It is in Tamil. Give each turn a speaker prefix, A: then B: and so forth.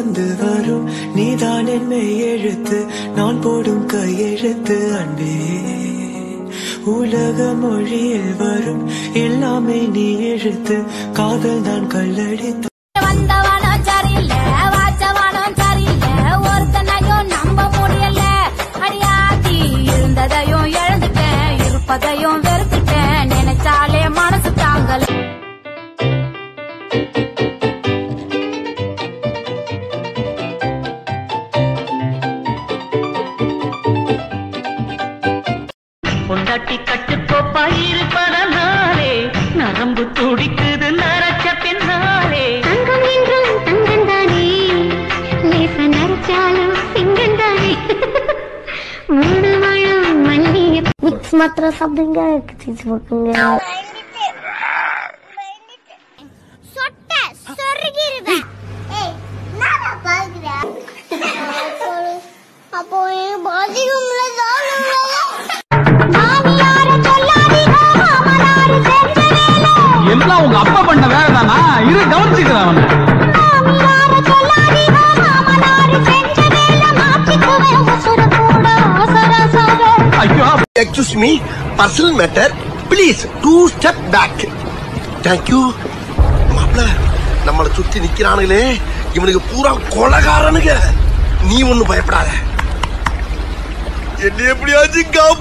A: தந்து வரும் நீதான் என்னை எழுத்து நான் போடும் கையெழுத்து அன்பே உலக மொழியில் வரும் எல்லாமே நீ எழுத்து காதல் நான் கல்லடித்து
B: வந்தவனும் சரியில்ல வாச்சவனும் சரியில்ல ஒருத்தனையும் நம்ப முடியல அடியாத்தி இருந்ததையும் இழந்துட்டேன் இருப்பதையும் வெறுத்துட்டேன் நினைச்சாலே மனசு தாங்கல
C: பொண்டாட்டி கட்டுக்கோப்பா இருப்பதனாலே நரம்பு துடிக்குது நரச்ச பின்னாலே
D: தங்கம் என்றும் தங்கம் தானே லேச நரைச்சாலும் சிங்கம் தானே மூணு வாழும் மல்லிகை மிக்ஸ் மாத்திரம் சாப்பிடுங்க சீஸ் போட்டுங்க சொட்ட சொருகிருவேன் ஏய் நானா பாக்குறேன் அப்போ ஏன் பாதிக்கும்ல தானுங்க
E: எல்லாம் உங்க அப்பா பண்ண வேலை தானா இரு கவனிச்சுக்கிறேன் அவனை
F: Excuse me, personal matter. Please, 2 step back. Thank you. மாப்ள நம்மள சுத்தி நிக்கிறானுங்களே இவனுக்கு பூரா கொலகாரனுங்க. நீ ஒண்ணு பயப்படாத. என்ன எப்படியாச்சும்